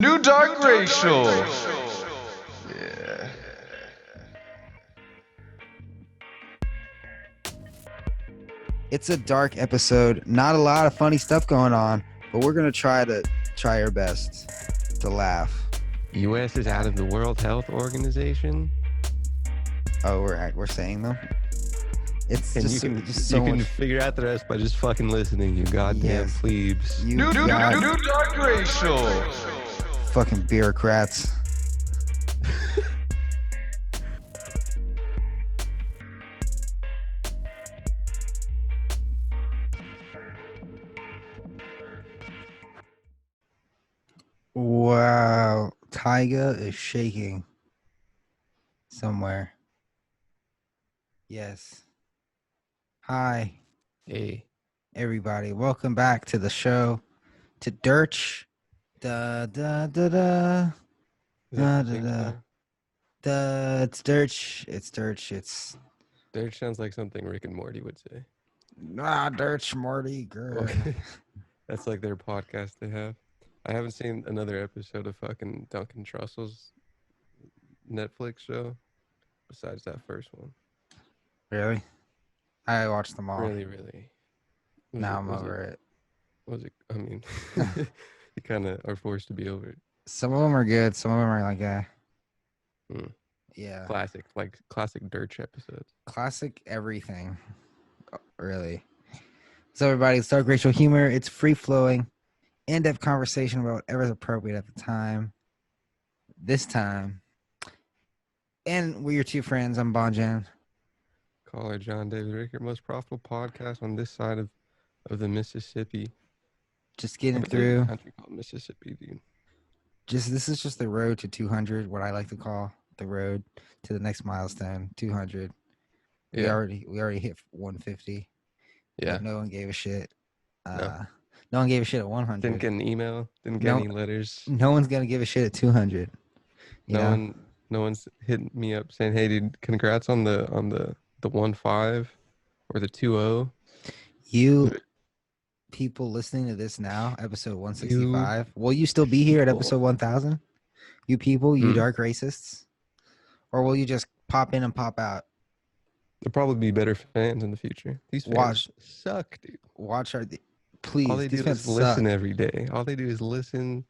New Dark Racial. Yeah. It's a dark episode. Not a lot of funny stuff going on, but we're gonna try our best to laugh. U.S. is out of the World Health Organization. Oh, we're saying them. It's And just, you can just so much. figure out the rest by just fucking listening, you goddamn Yes. plebes. You New got Dark Racial. fucking bureaucrats. Wow, Tyga is shaking somewhere. Yes. Hi, Hey, everybody. Welcome back to the show. To Dirch. Da da da da. is Da that the da thing da. song? Da. It's Dirch. It's Dirch. It's That sounds like something Rick and Morty would say. Dirch Morty girl. That's like their podcast they have. I haven't seen another episode of fucking Duncan Trussell's Netflix show besides that first one. Really? I watched them all. Really. Now I'm over it. I mean, you kind of are forced to be over it. Some of them are good. Some of them are like, yeah, Classic Dirge episodes. classic everything. Really. So everybody, it's dark racial humor. It's free flowing, in-depth conversation about whatever's appropriate at the time. This time, and we're your two friends. I'm Bonjan. Caller John David Rickert, most profitable podcast on this side of the Mississippi. Just getting I believe there's through. a country called Mississippi, dude. This is just the road to 200. What I like to call the road to the next milestone, 200. We Yeah, already hit 150. yeah. But no one gave a shit. No. No one gave a shit at 100. Didn't get an email. Didn't get No. any letters. No one's gonna give a shit at 200. No one's hitting me up saying, "Hey, dude, congrats on the 1.5 or the 2.0." You people listening to this now, episode 165. Will you still be here at people. episode 1000? You people, you Hmm? dark racists, or will you just pop in and pop out? There'll probably be better fans in the future. These fans Watch. suck, dude. Watch our. Please, All they do these fans is listen suck. every day. All they do is listen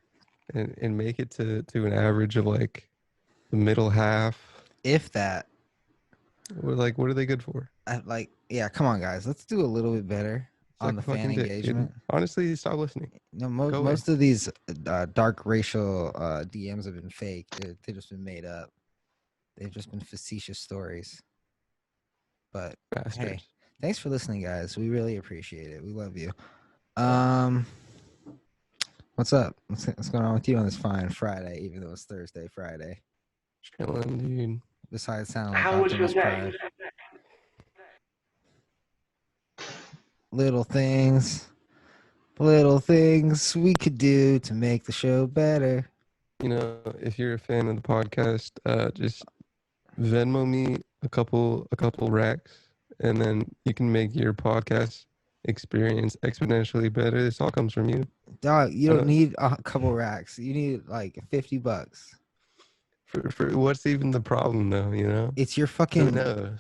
and make it to an average of like the middle half. If that, What are they good for? yeah, come on, guys, let's do a little bit better on the Suck a fan fucking dick, dude. engagement. Honestly, stop listening. No, Go away. most of these dark racial DMs have been fake. They've just been made up. They've just been facetious stories. But Bastards. hey, thanks for listening, guys. We really appreciate it. We love you. What's up? What's going on with you on this fine Friday, even though it's Thursday, Friday? Chilling, dude. Besides sounding like How was your Optimus day? Prime. Little things we could do to make the show better. You know, if you're a fan of the podcast, just Venmo me a couple racks, and then you can make your podcast experience exponentially better. This all comes from you. Dog, you I don't don't- need a couple racks. You need like $50. For what's even the problem, though? You know, It's your who fucking knows?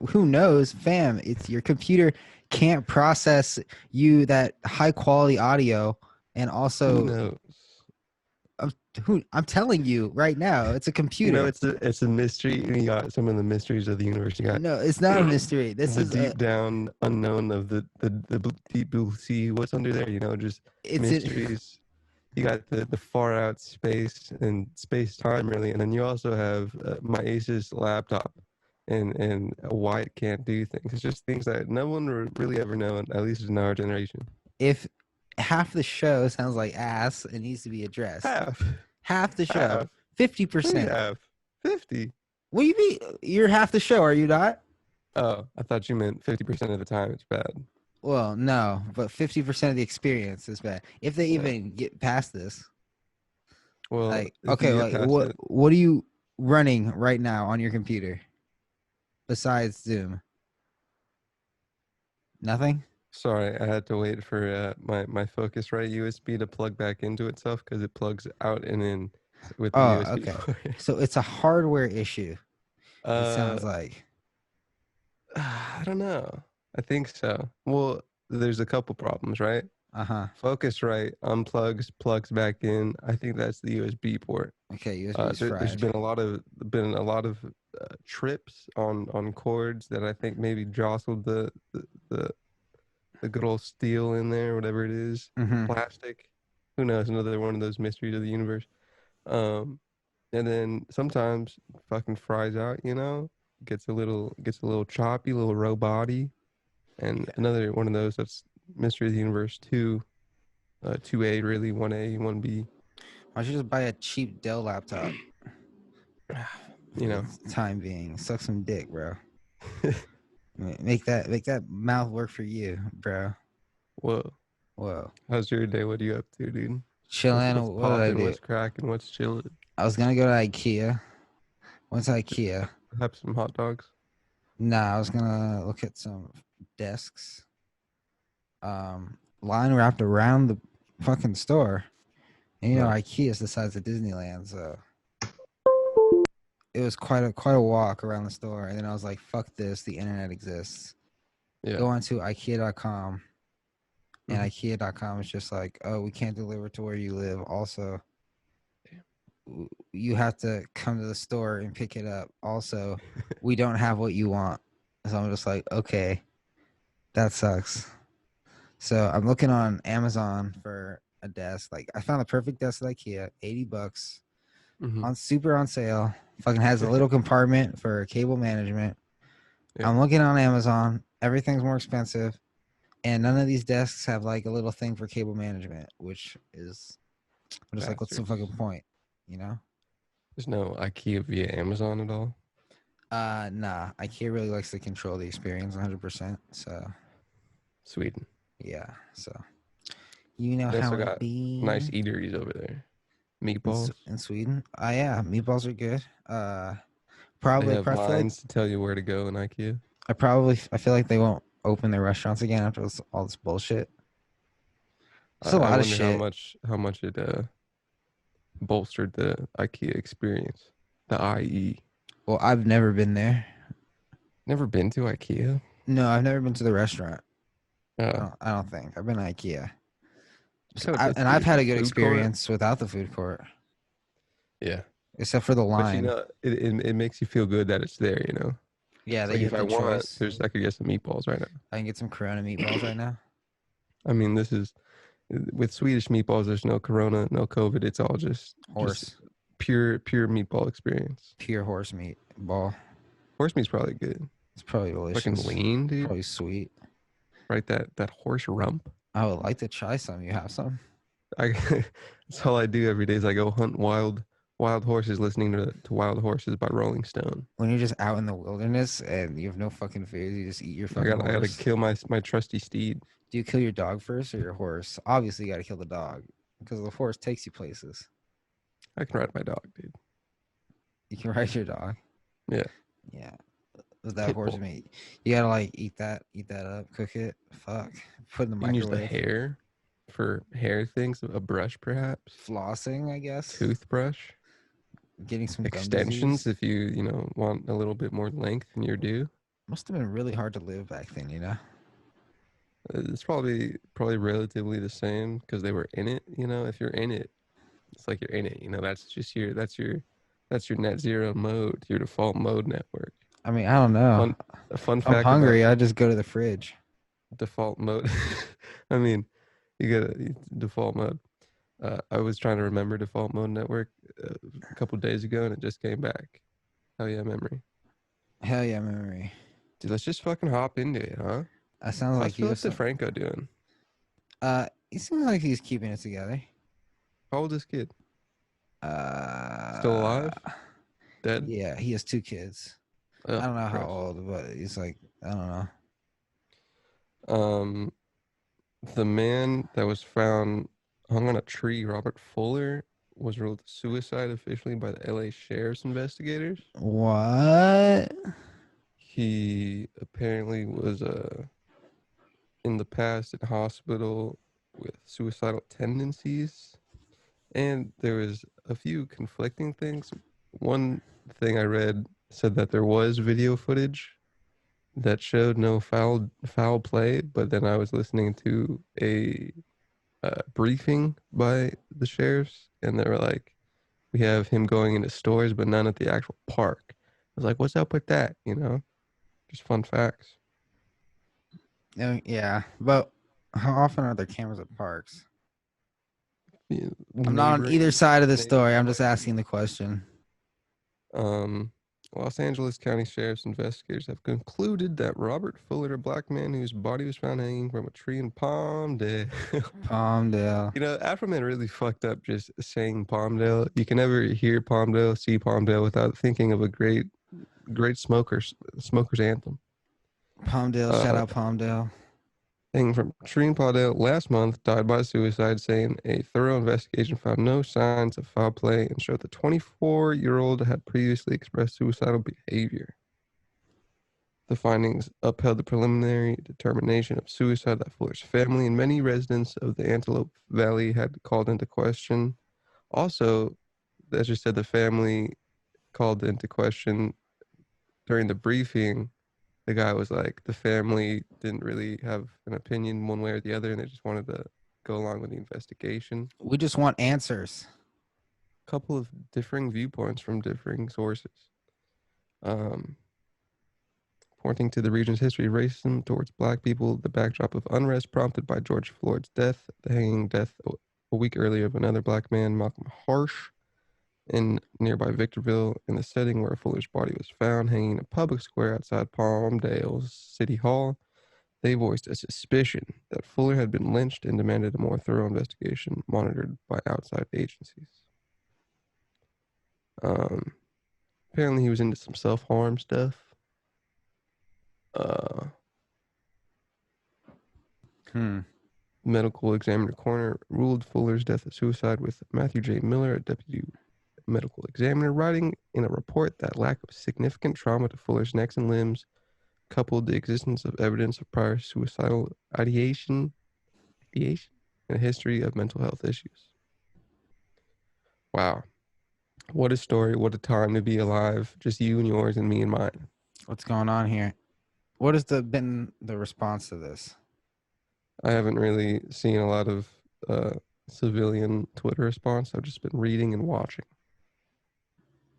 who knows, fam. It's your computer can't process you that high quality audio, and Who also knows? I'm telling you right now, it's a You computer. know, it's a mystery. You got some of the mysteries of the universe. You got No, it's not a mystery. This the is deep down unknown of the deep blue sea. What's under there? You know, just it's mysteries. You got the far out space and space time, really, and then you also have my Asus laptop and why it can't do things. It's just things that no one will really ever know, at least in our generation. if half the show sounds like ass, it needs to be addressed. Half the show, Half. 50%. Half. 50. What do you mean? You're half the show, are you not? Oh, I thought you meant 50% of the time it's bad. Well, no, but 50% of the experience is bad. If they even get past this, Well, like, if you okay, get like past what it- are you running right now on your computer besides Zoom? Nothing. Sorry, I had to wait for my Focusrite USB to plug back into itself because it plugs out and in with the Oh, USB okay. port. So it's a hardware issue. It Uh, sounds like. I don't know. I think so. Well, there's a couple problems, right? Uh-huh. Focusrite unplugs, plugs back in. I think that's the USB port. Okay, USB is There's fried. been a lot of trips on cords that I think maybe jostled the the good old steel in there, whatever it is, the Mm-hmm. plastic. Who knows? Another one of those mysteries of the universe. Um, and then sometimes fucking fries out, gets a little choppy, a little robot-y. And Yeah. another one of those that's mystery of the universe two, 2A really, 1A, 1B. Why don't you just buy a cheap Dell laptop You for know, the time being? Suck some dick, bro. Make that mouth work for you, bro. whoa. Whoa. How's your day? What are you up to, dude? Chilling. What's What did I popping? do? What's cracking? What's chilling? I was gonna go to IKEA. Went to IKEA. Have some hot dogs. Nah, I was gonna look at some desks. Line wrapped around the fucking store. And you know, Nice. IKEA's the size of Disneyland, so it was quite a walk around the store. And then I was like, "Fuck this! The internet exists." Yeah. Go onto IKEA.com, and Mhm. IKEA.com is just like, "Oh, we can't deliver to where you live." Also, you have to come to the store and pick it up. Also, we don't have what you want. So I'm just like, okay, that sucks. So I'm looking on Amazon for a desk. Like I found the perfect desk at IKEA, $80 Mhm. on super on sale. Fucking has a little compartment for cable management. Yeah. I'm looking on Amazon. Everything's more expensive, and none of these desks have like a little thing for cable management, which is I'm just like, what's the fucking Bastards. point? You know? There's no IKEA via Amazon at all. Nah. IKEA really likes to control the experience 100%. So Sweden. yeah. So you know They how also it got nice be eateries over there. Meatballs. in Sweden. Yeah, meatballs are good. They Probably have I feel like lines to tell you where to go in IKEA. I feel like they won't open their restaurants again after all this bullshit. There's a I lot of wonder how shit. much it bolstered the IKEA experience. The IE. Well, I've never been there. Never been to IKEA. No, I've never been to the restaurant. Oh, I don't think I've been to IKEA. it's kind of it's And I've had beautiful. a good Food court. experience without the food court, Yeah, except for the but line. it makes you feel good that it's there. Yeah, It's that like you if have I the want, choice. I could get some meatballs right now. I can get some Corona meatballs right now. I mean, this is with Swedish meatballs. There's no Corona, no COVID. It's all just Horse, pure meatball experience. pure horse meat ball. Horse meat's probably good. It's probably Fucking delicious. lean, dude. Probably sweet. Right, that horse rump. I would like to try some. You have some? I that's all I do every day is I go hunt wild horses, listening to Wild Horses by Rolling Stone. When you're just out in the wilderness and you have no fucking food, you just eat your I fucking gotta horse. kill my trusty steed. Do you kill your dog first or your horse? Obviously, you got to kill the dog because the horse takes you places. I can ride my dog, dude. You can ride your dog. Yeah, Yeah, with that pit horse bull. meat, you gotta like eat that up, cook it. Fuck, put in the You can use the microwave. hair for hair things, a brush perhaps, Flossing, I guess. toothbrush, Getting some gum extensions disease. if you want a little bit more length than you're due. Must have been really hard to live back then, you know. It's probably relatively the same because they were in it. If you're in it, it's like you're in it. That's just that's your net zero mode, your default mode network. I mean, I don't know. Fun a fun If I'm fact about hungry, I just go to the fridge. default mode. I mean, you get a default mode. I was trying to remember default mode network a couple days ago, and it just came back. Hell yeah, memory. Hell yeah, memory. Dude, let's just fucking hop into it, huh? That sounds How's like you have Philip some. DeFranco doing? He seems like he's keeping it together. How old is this kid? Still Uh, alive? Dead? yeah, he has 2 kids. Oh, I don't know how gross. old, but he's like, I don't know. Um, the man that was found hung on a tree, Robert Fuller, was ruled suicide officially by the LA sheriff's investigators. What? He apparently was in the past in hospital with suicidal tendencies. And there was a few conflicting things. One thing I read said that there was video footage that showed no foul play, but then I was listening to a briefing by the sheriffs, and they were like, "We have him going into stores, but none at the actual park." I was like, "What's up with that?" You know, just fun facts. Yeah, but how often are there cameras at parks? Yeah, I'm not on either side of the story. I'm just neighboring asking the question. Um, Los Angeles County Sheriff's investigators have concluded that Robert Fuller, a black man whose body was found hanging from a tree in Palmdale. Palmdale. You know, Afroman really fucked up just saying Palmdale. You can never hear Palmdale, see Palmdale without thinking of a great smoker's anthem. Palmdale. Shout Uh, out Palmdale. Hanging from a tree in Palmdale last month, died by suicide, saying a thorough investigation found no signs of foul play and showed the 24-year-old had previously expressed suicidal behavior. The findings upheld the preliminary determination of suicide that Fuller's family and many residents of the Antelope Valley had called into question. Also, as you said, the family called into question during the briefing. The guy was like, the family didn't really have an opinion one way or the other, and they just wanted to go along with the investigation. We just want answers. A couple of differing viewpoints from differing sources. Pointing to the region's history of racism towards black people, the backdrop of unrest prompted by George Floyd's death, the hanging death a week earlier of another black man, Malcolm Harsh, in nearby Victorville, in the setting where Fuller's body was found hanging in a public square outside Palmdale's City Hall. They voiced a suspicion that Fuller had been lynched and demanded a more thorough investigation monitored by outside agencies. Apparently, he was into some self-harm stuff. Medical examiner coroner ruled Fuller's death a suicide, with Matthew J. Miller, a deputy medical examiner, writing in a report that lack of significant trauma to Fuller's neck and limbs, coupled the existence of evidence of prior suicidal ideation, and a history of mental health issues. Wow. What a story. What a time to be alive. Just you and yours and me and mine. What's going on here? What has been the response to this? I haven't really seen a lot of civilian Twitter response. I've just been reading and watching.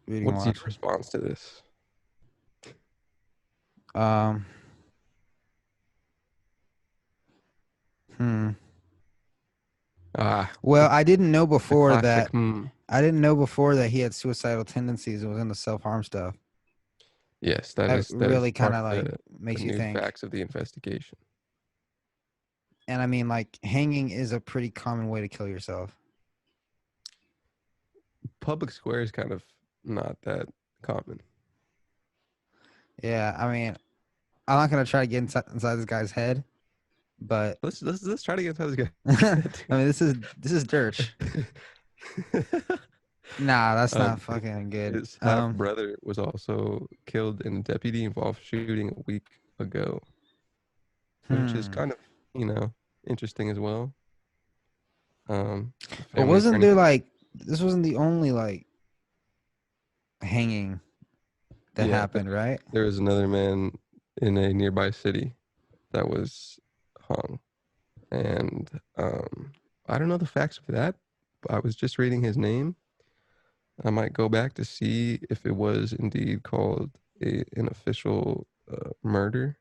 What's your response to this? Well, I didn't know before that. I didn't know before that he had suicidal tendencies and was into self-harm stuff. Yes, that really kind of like makes you think. Facts of the investigation. And I mean, like, hanging is a pretty common way to kill yourself. Public square is kind of not that common. Yeah, I mean, I'm not gonna try to get inside this guy's head, but let's try to get inside this guy. I mean, this is dirt. Nah, that's not fucking good. His half brother was also killed in a deputy-involved shooting a week ago, which is kind of, interesting as well. But wasn't there this wasn't the only hanging that happened, right? There was another man in a nearby city that was hung, and I don't know the facts of that. But I was just reading his name. I might go back to see if it was indeed called an official murder.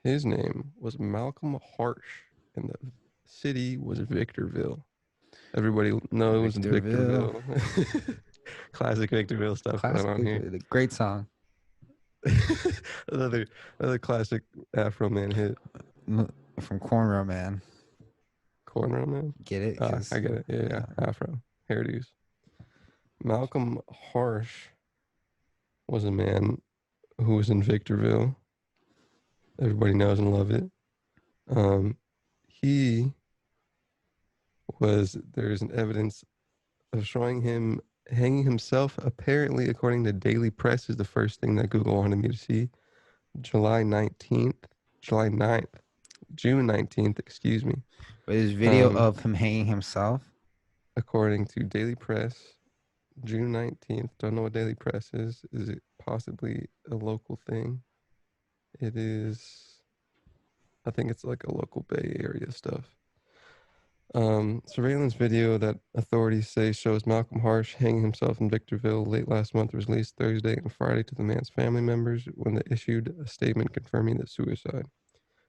His name was Malcolm Harsh, and the city was Victorville. Everybody knows Victorville. Classic Victorville stuff going on here. Great song. another classic Afro Man hit from Cornrow Man. Cornrow Man? Get it? I get it. Yeah. Afro. Hairdos. Malcolm Harsh was a man who was in Victorville. Everybody knows and love it. There's an evidence of showing him hanging himself, apparently, according to Daily Press, is the first thing that Google wanted me to see. July 19th. July 9th, June 19th, excuse me. But there's video Um, of him hanging himself. According to Daily Press, June 19th. Don't know what Daily Press is. Is it possibly a local thing? It is. I think it's like a local Bay Area stuff. Surveillance video that authorities say shows Malcolm Harsh hanging himself in Victorville late last month was released Thursday and Friday to the man's family members when they issued a statement confirming the suicide.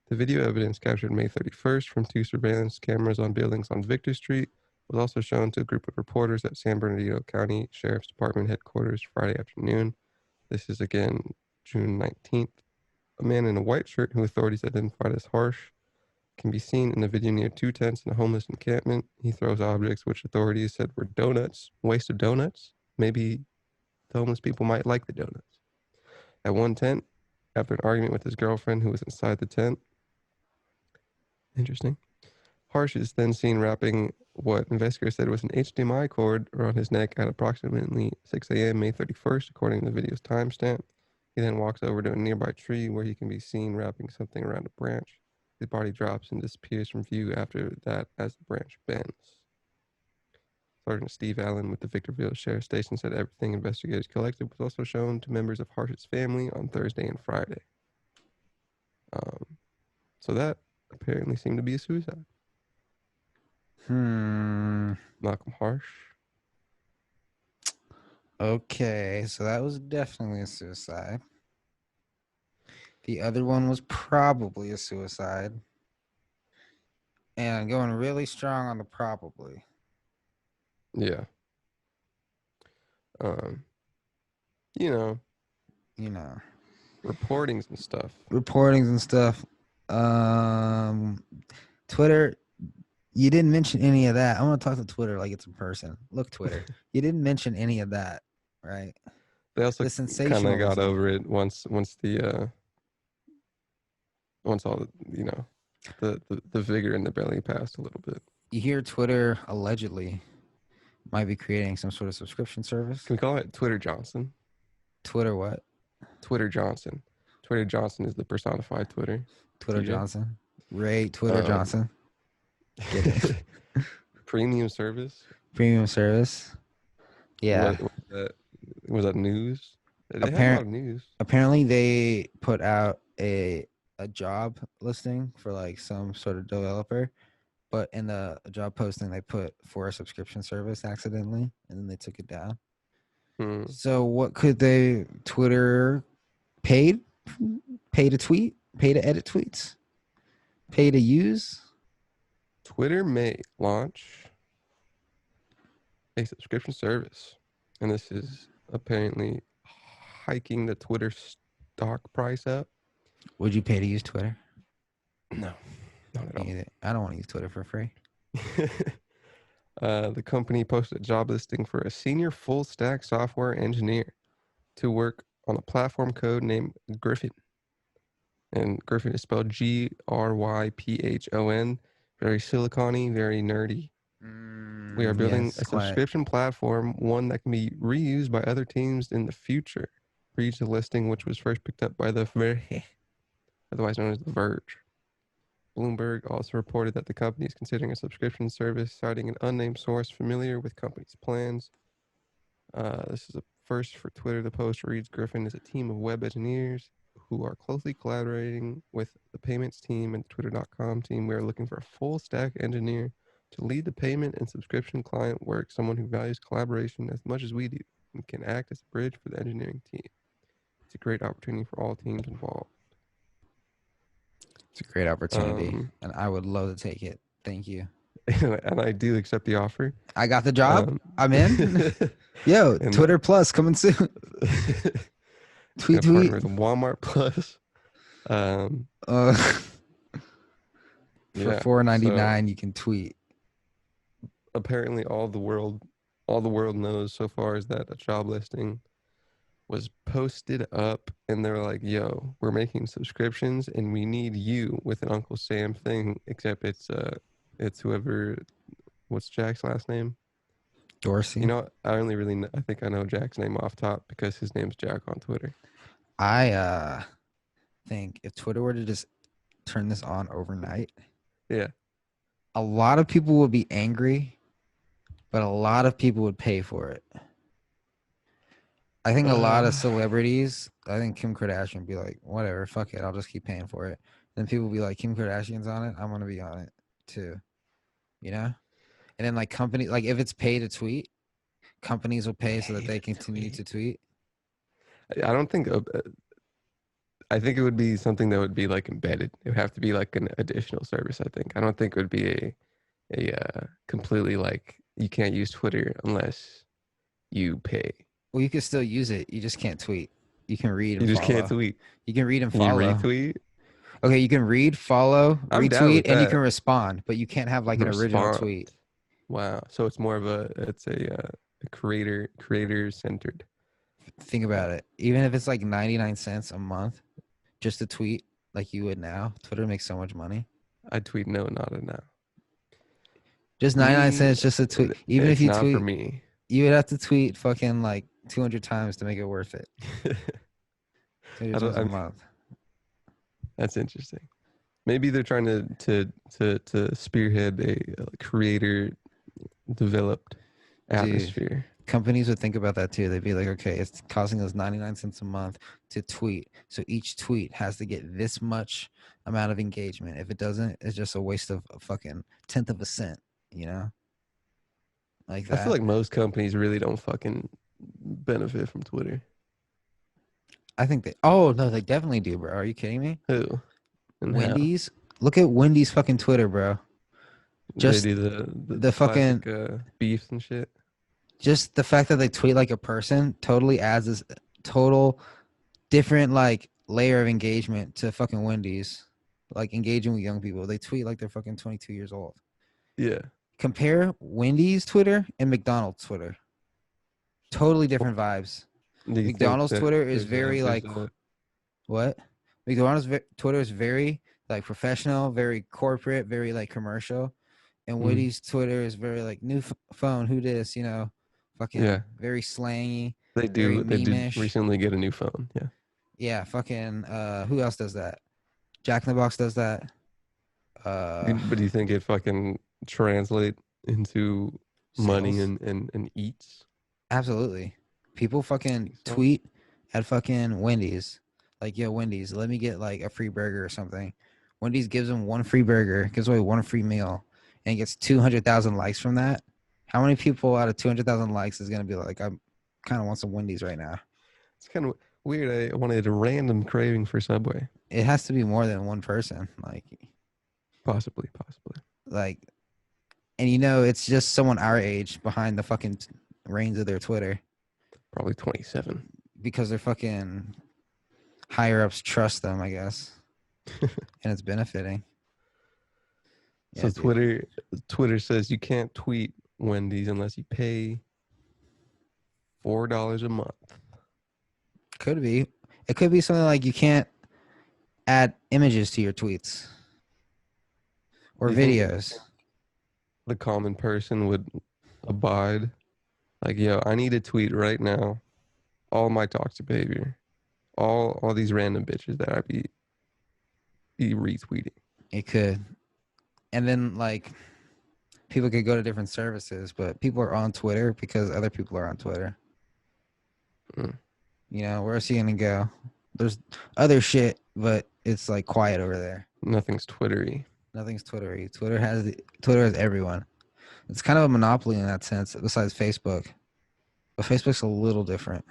The video evidence captured May 31st from 2 surveillance cameras on buildings on Victor Street was also shown to a group of reporters at San Bernardino County Sheriff's Department headquarters Friday afternoon. This is again June 19th. A man in a white shirt, who authorities identified as Harsh, can be seen in the video near 2 tents in a homeless encampment. He throws objects which authorities said were donuts, waste of donuts. Maybe the homeless people might like the donuts. At one tent, after an argument with his girlfriend who was inside the tent. Interesting. Harsh is then seen wrapping what investigators said was an HDMI cord around his neck at approximately 6 a.m. May 31st, according to the video's timestamp. He then walks over to a nearby tree where he can be seen wrapping something around a branch. His body drops and disappears from view after that as the branch bends. Sergeant Steve Allen with the Victorville Sheriff Station said everything investigators collected was also shown to members of Harsh's family on Thursday and Friday. So that apparently seemed to be a suicide. Malcolm Harsh. Okay, so that was definitely a suicide. The other one was probably a suicide. And going really strong on the probably. Yeah. You know, reportings and stuff. Twitter, you didn't mention any of that. I want to talk to Twitter like it's a person. Look, Twitter, you didn't mention any of that, right? They also The kind of got sensationalism. over it once all the vigor in the belly passed a little bit. You hear Twitter allegedly might be creating some sort of subscription service. Can we call it Twitter Johnson? Twitter what? Twitter Johnson. Twitter Johnson is the personified Twitter. Twitter TJ. Johnson. Ray Twitter Johnson. Get it. Premium service. Premium service. Yeah. Was that news? They had a lot of news. Apparently they put out a job listing for like some sort of developer, but in the job posting they put for a subscription service accidentally, and then they took it down. So what could they? Twitter pay to tweet, pay to edit tweets, pay to use. Twitter may launch a subscription service, and this is apparently hiking the Twitter stock price up. Would you pay to use Twitter? No, not at all. I don't want to use Twitter for free. The company posted a job listing for a senior full stack software engineer to work on a platform code named Griffin. And Griffin is spelled Gryphon. Very silicon-y, very nerdy. We are building a subscription platform, one that can be reused by other teams in the future. Reads the listing, which was first picked up by the otherwise known as The Verge. Bloomberg also reported that the company is considering a subscription service, citing an unnamed source familiar with company's plans. This is a first for Twitter. The post reads, Griffin is a team of web engineers who are closely collaborating with the payments team and the Twitter.com team. We are looking for a full stack engineer to lead the payment and subscription client work, someone who values collaboration as much as we do and can act as a bridge for the engineering team. It's a great opportunity for all teams involved. It's a great opportunity, and I would love to take it. Thank you. And I do accept the offer. I got the job. I'm in. Yo, Twitter Plus coming soon. tweet. With Walmart Plus. For $4.99, you can tweet. Apparently, all the world knows so far is that a job listing was posted up, and they're like, "Yo, we're making subscriptions, and we need you," with an Uncle Sam thing. Except it's whoever. What's Jack's last name? Dorsey. You know, I only really I think I know Jack's name off top because his name's Jack on Twitter. I think if Twitter were to just turn this on overnight, Yeah. a lot of people would be angry, but a lot of people would pay for it. I think a lot of celebrities, I think Kim Kardashian would be like, whatever, fuck it, I'll just keep paying for it. Then people will be like, Kim Kardashian's on it, I'm gonna be on it too. You know? And then like company, like if it's pay to tweet, companies will pay so that they continue to tweet. I don't think. I think it would be something that would be like embedded. It would have to be like an additional service. I think. I don't think it would be a completely like you can't use Twitter unless you pay. Well, you can still use it. You just can't tweet. You can read You and just follow. can't tweet. You can read and Can you follow. retweet? Okay, you can read, follow, I'm down retweet, with and you that. can respond, but you can't have like an original Respond. tweet. Wow. So it's more of a creator centered. Think about it. Even if it's like 99 cents a month, just a tweet like you would now, Twitter makes so much money. I tweet no, not a now. Just 99 cents, just a tweet. Even if you not tweet, for me. you would have to tweet fucking like 200 times to make it worth it. 200 times a month. That's interesting. Maybe they're trying to spearhead a creator developed atmosphere. Companies would think about that too. They'd be like, okay, it's costing us 99 cents a month to tweet. So each tweet has to get this much amount of engagement. If it doesn't, it's just a waste of a fucking tenth of a cent, you know? Like that. I feel like most companies really don't fucking benefit from Twitter. I think they, oh no, they definitely do, bro. Are you kidding me? Who? And Wendy's? Look at Wendy's fucking Twitter, bro. Just they do the fucking classic, beefs and shit. Just the fact that they tweet like a person totally adds this total different like layer of engagement to fucking Wendy's. Like engaging with young people. They tweet like they're fucking 22 years old. Yeah. Compare Wendy's Twitter and McDonald's Twitter. Totally different vibes. McDonald's Twitter is very like what? McDonald's Twitter is very like professional, very corporate, very like commercial. And Wendy's Twitter is very like new phone, who this, you know, fucking very slangy. They do recently get a new phone. Yeah. Yeah, fucking who else does that? Jack in the Box does that. But do you think it fucking translate into money and eats? Absolutely. People fucking tweet at fucking Wendy's. Like, yo, Wendy's, let me get like a free burger or something. Wendy's gives them one free burger, gives away one free meal, and gets 200,000 likes from that. How many people out of 200,000 likes is going to be like, I kind of want some Wendy's right now? It's kind of weird. I wanted a random craving for Subway. It has to be more than one person. Like, possibly. Like, and you know, it's just someone our age behind the fucking reins of their Twitter. Probably 27. Because their fucking higher ups trust them, I guess. And it's benefiting. So yeah, Twitter says you can't tweet Wendy's unless you pay $4 a month. Could be. It could be something like you can't add images to your tweets or videos. The common person would abide. Like, yo, I need a tweet right now. All my toxic behavior. All these random bitches that I be retweeting. It could. And then, like, people could go to different services, but people are on Twitter because other people are on Twitter. You know, where's he gonna go? There's other shit, but it's like quiet over there. Nothing's Twittery. Nothing's Twittery. Twitter has everyone. It's kind of a monopoly in that sense, besides Facebook. But Facebook's a little different.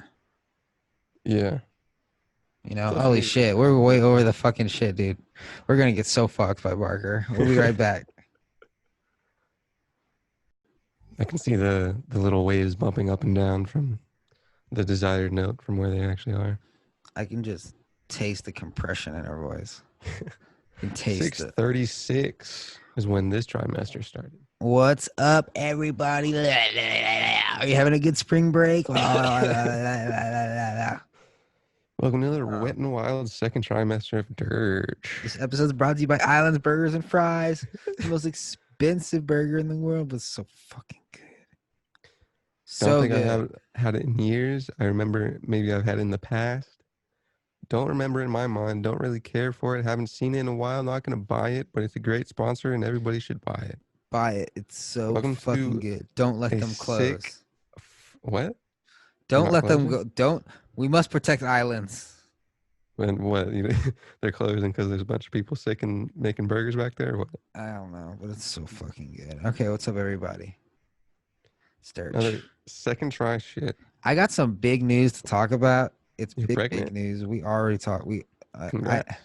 Yeah. You know, holy shit, we're way over the fucking shit, dude. We're gonna get so fucked by Barker. We'll be right back. I can see the little waves bumping up and down from the desired note from where they actually are. I can just taste the compression in her voice. I can taste 6:36 is when this trimester started. What's up, everybody? Are you having a good spring break? Welcome to another Wet and Wild second trimester of Dirge. This episode is brought to you by Islands Burgers and Fries. The most expensive burger in the world, but so fucking good. I don't think I have had it in years. I remember maybe I've had it in the past, Don't remember it in my mind. Don't really care for it. Haven't seen it in a while. Not gonna buy it, but it's a great sponsor and everybody should buy it. Buy it. It's so Welcome fucking to good. Don't let a them sick. close. What? They're Don't not let them closing? go. Don't. We must protect islands. And what? They're closing because there's a bunch of people sick and making burgers back there. Or what? I don't know, but it's so fucking good. Okay, what's up, everybody? Sturch. Another second try shit. I got some big news to talk about. It's You're big pregnant? news. We already talked. I Congrats.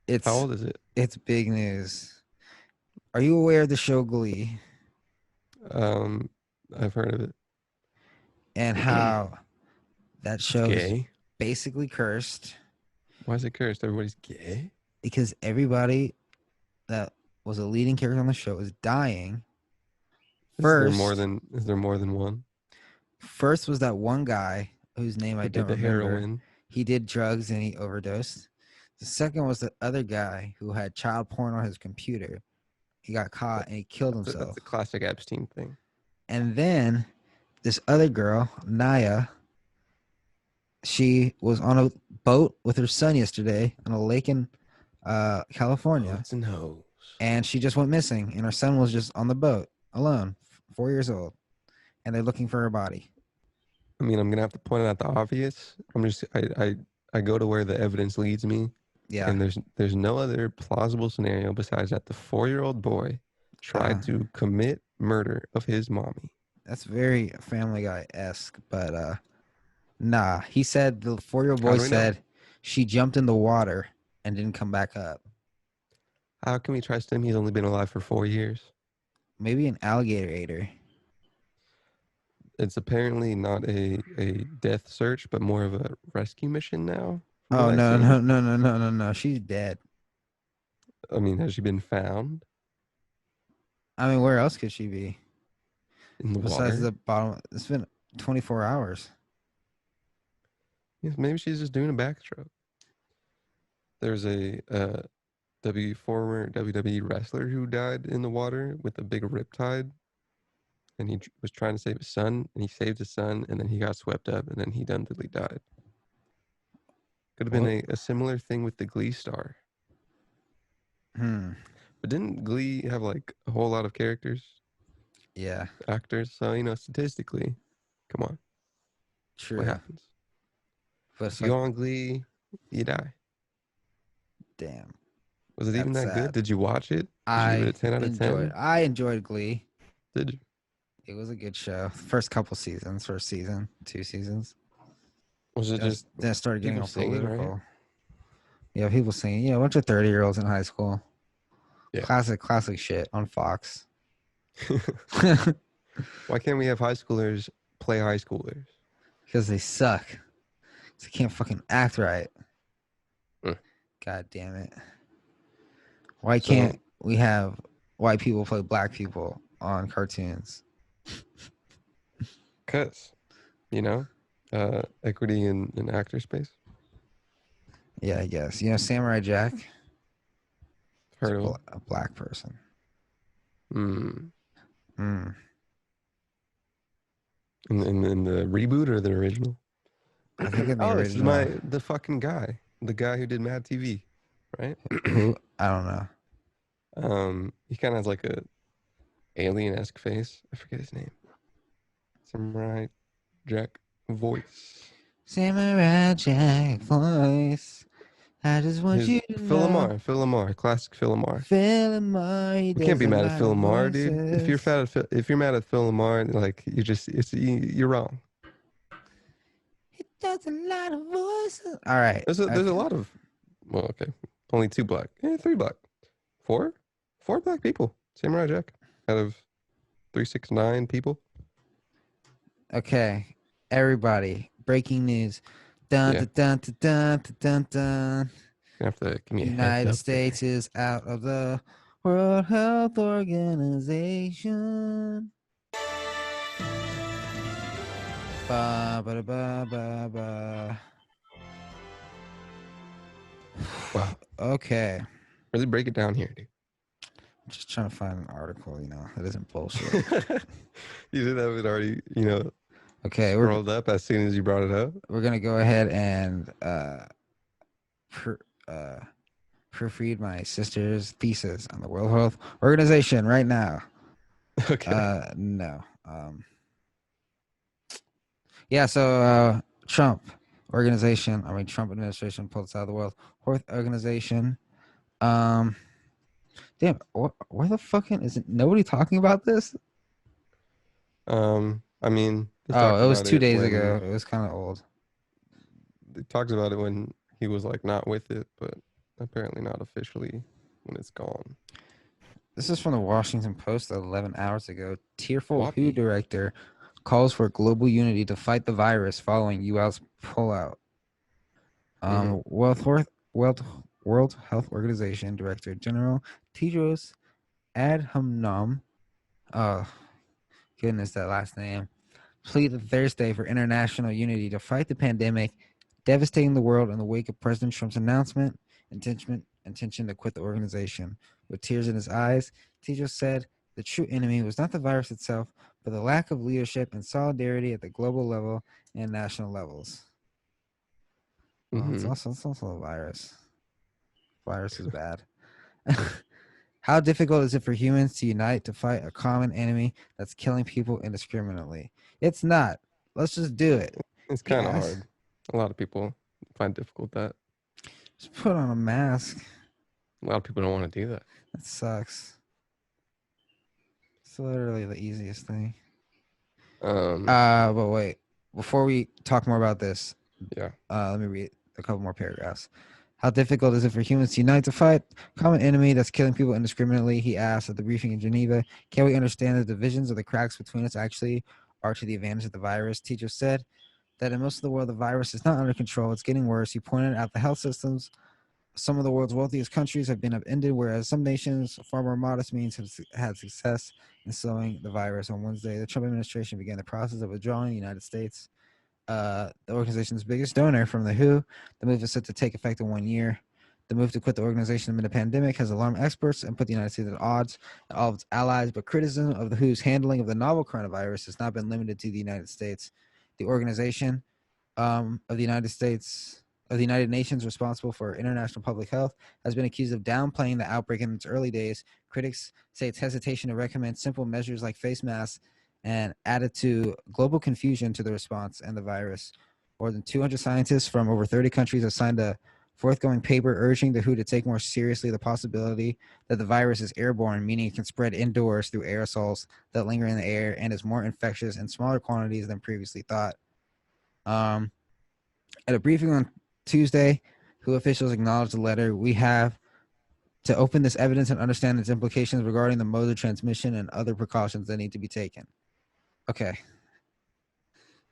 it's How old is it? it's big news. Are you aware of the show Glee Um, I've heard of it. and how that It's show is gay. basically cursed Why is it cursed? Everybody's gay. because everybody that was a leading character on the show is dying. First, Is there more than one? first was that one guy whose name I Who don't did the remember. heroin? He did drugs and he overdosed. The second was the other guy who had child porn on his computer. He got caught and he killed himself. That's a classic Epstein thing. And then this other girl, Naya, she was on a boat with her son yesterday on a lake in California. Boats and hoes. And she just went missing. And her son was just on the boat alone, 4 years old. And they're looking for her body. I mean, I'm gonna have to point out the obvious. I go to where the evidence leads me, Yeah. and there's no other plausible scenario besides that the 4-year-old boy tried to commit murder of his mommy. That's very Family Guy-esque, but nah. He said the 4-year-old boy said she jumped in the water and didn't come back up. How can we trust him? He's only been alive for 4 years. Maybe an alligator ate her. It's apparently not a death search, but more of a rescue mission now. Oh, no. She's dead. I mean, has she been found I mean, where else could she be? in the Besides water? the bottom. It's been 24 hours. Yes, maybe she's just doing a backstroke. There's a former WWE wrestler who died in the water with a big riptide, and he was trying to save his son, and he saved his son, and then he got swept up, and then he done died. Could have been a similar thing with the Glee star. But didn't Glee have like a whole lot of characters? Yeah. Actors. So, statistically, come on. True. What happens? But If you go on Glee, you die. Damn. Was it even that good? Did you watch it? Did you give it a 10 out of 10? I enjoyed Glee. Did you? It was a good show. First couple seasons. First season. 2 seasons. Was it just then it started getting people all singing, political. right? Yeah, people singing. Yeah, a bunch of 30-year-olds in high school. Yeah. Classic shit on Fox. Why can't we have high schoolers play high schoolers? Because they suck. They can't fucking act right. Mm. God damn it. Why can't we have white people play black people on cartoons? Because, equity in actor space. Yeah, I guess. Samurai Jack? Heard of a black person. In Mm. the reboot or the original? I think in the This is original. the fucking guy. The guy who did Mad TV, right? Who? I don't know. He kind of has like a alien-esque face. I forget his name. Samurai Jack voice. Samurai Jack voice. I just want you to Phil know. Lamar, classic Phil Lamar. Phil Lamar. We can't be mad at Phil Lamar, dude. If you're mad at Phil Lamar, like you're wrong. He does a lot of voices. All right. There's a lot of, well, okay, only 2 black, 3 black, 4 black people. Samurai Jack out of 369 people. Okay, everybody. Breaking news. Dun Yeah. dun dun dun dun dun dun. You have to give me a United heads up States is out of the World Health Organization. Ba ba ba ba ba. Wow. Okay. Really break it down here, dude. I'm just trying to find an article, that isn't bullshit. You did have it already, Okay, scrolled up as soon as you brought it up. we're gonna go ahead and per, uh, proofread my sister's thesis on the World Health Organization right now. Okay. No. Yeah, so Trump Trump administration pulled us out of the World Health Organization. Damn, where the fucking is it? Nobody talking about this? I mean, they Oh, talked it was about 2 days when ago. It was kind of old. they talked about it when he was like not with it, but apparently not officially when it's gone. This is from the Washington Post 11 hours ago. Tearful WHO Whoppy. director calls for global unity to fight the virus following U.S. pullout. Mhm. World Health Organization Director General Tedros Adhanom, oh goodness, that last name, pleaded Thursday for international unity to fight the pandemic devastating the world in the wake of President Trump's intention to quit the organization. With tears in his eyes, Tedros said the true enemy was not the virus itself, but the lack of leadership and solidarity at the global level and national levels. Well, it's Mhm. also a virus. Virus is bad. How difficult is it for humans to unite to fight a common enemy that's killing people indiscriminately? It's not. Let's just do it. It's He kind of asked. hard. A lot of people find difficult that. Just put on a mask. A lot of people don't want to do that. That sucks. It's literally the easiest thing. Um, But wait. Before we talk more about this, yeah. let me read a couple more paragraphs. How difficult is it for humans to unite to fight a common enemy that's killing people indiscriminately? He asked at the briefing in Geneva. Can we understand the divisions or the cracks between us actually are to the advantage of the virus? Teachers said that in most of the world, the virus is not under control. It's getting worse. He pointed out the health systems. Some of the world's wealthiest countries have been upended, whereas some nations, far more modest means, have had success in slowing the virus. On Wednesday, the Trump administration began the process of withdrawing the United States, the organization's biggest donor, from the WHO. The move is set to take effect in 1 year. The move to quit the organization amid a pandemic has alarmed experts and put the United States at odds with all of its allies, but criticism of the WHO's handling of the novel coronavirus has not been limited to the United States. The organization of the United Nations, responsible for international public health, has been accused of downplaying the outbreak in its early days. Critics say its hesitation to recommend simple measures like face masks and added to global confusion to the response and the virus. More than 200 scientists from over 30 countries have signed a forthgoing paper urging the WHO to take more seriously the possibility that the virus is airborne, meaning it can spread indoors through aerosols that linger in the air and is more infectious in smaller quantities than previously thought. Um, at a briefing on Tuesday, WHO officials acknowledged the letter. We have to open this evidence and understand its implications regarding the mode of transmission and other precautions that need to be taken. Okay.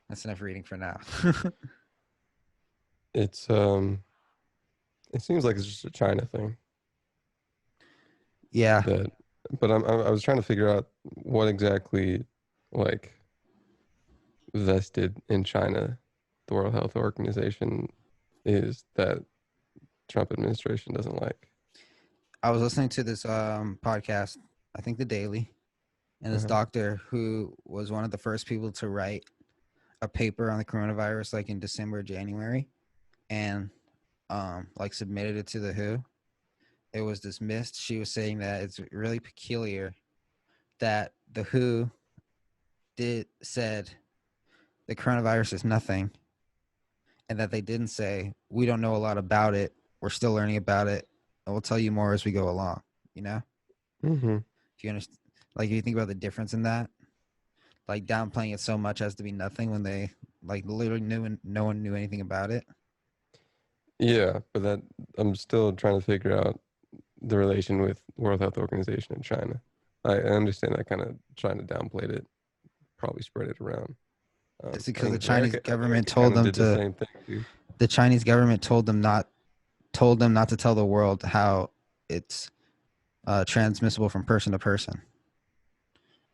That's enough reading for now. It's it seems like it's just a China thing. Yeah. That, but I was trying to figure out what exactly like vested in China, the World Health Organization, is that Trump administration doesn't like. I was listening to this podcast, I think The Daily, and this Uh-huh. doctor who was one of the first people to write a paper on the coronavirus like in December, January, and like submitted it to the WHO. It was dismissed. She was saying that it's really peculiar that the WHO said the coronavirus is nothing, and that they didn't say we don't know a lot about it. We're still learning about it, and we'll tell you more as we go along. You know, Mm-hmm. if you understand, like if you think about the difference in that, like downplaying it so much as to be nothing when they like literally knew and no one knew anything about it. Yeah, but that I'm still trying to figure out the relation with World Health Organization and China. I understand that kind of trying to downplay it, probably spread it around. It's I because the think Chinese government America told kind of them did the to. same thing too. The Chinese government told them not to tell the world how it's transmissible from person to person.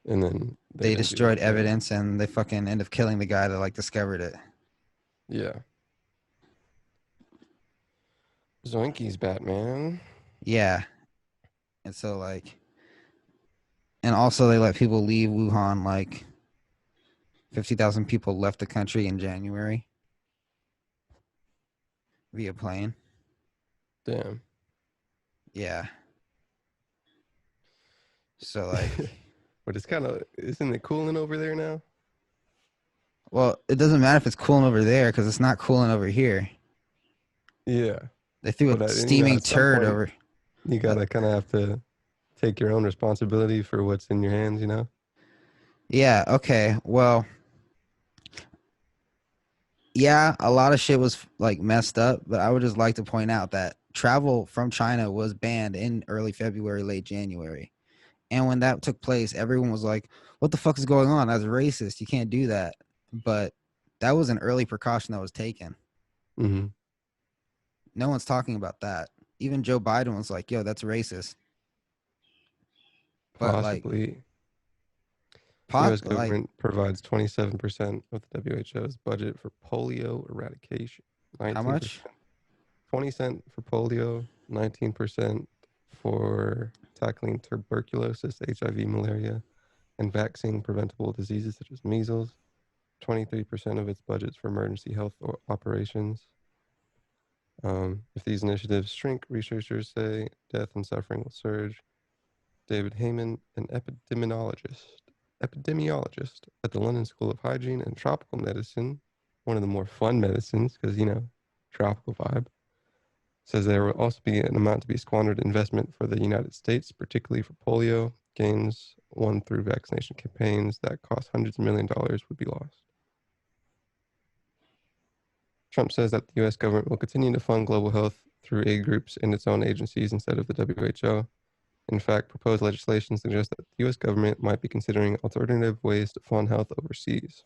And then they They didn't do destroyed that. Yeah. evidence and they fucking end up killing the guy that like discovered it. Yeah. Zoinkies, Batman. Yeah. And so like, and also they let people leave Wuhan. Like 50,000 people left the country in January via plane. Damn. Yeah. So like, But it's kind of, isn't it cooling over there now? well, it doesn't matter if it's cooling over there because it's not cooling over here. Yeah. They threw a But steaming at some turd point, over. you gotta kind of have to take your own responsibility for what's in your hands, you know? Yeah. Okay. Well, yeah, a lot of shit was like messed up, but I would just like to point out that travel from China was banned in early February, late January. And when that took place, everyone was like, what the fuck is going on? That's racist. You can't do that. But that was an early precaution that was taken. Mm-hmm. No one's talking about that. Even Joe Biden was like, yo, that's racist. But like, Possibly. U.S. like government provides 27% of the WHO's budget for polio eradication. how 19%. much? 20 cent for polio, 19% for tackling tuberculosis, HIV, malaria, and vaccine preventable diseases such as measles. 23% of its budgets for emergency health operations. If these initiatives shrink, researchers say death and suffering will surge. David Heyman, an epidemiologist at the London School of Hygiene and Tropical Medicine, one of the more fun medicines because, tropical vibe, says there will also be an amount to be squandered investment for the United States, particularly for polio. Gains won through vaccination campaigns that cost hundreds of millions of dollars would be lost. Trump says that the U.S. government will continue to fund global health through aid groups and its own agencies instead of the WHO. In fact, proposed legislation suggests that the U.S. government might be considering alternative ways to fund health overseas.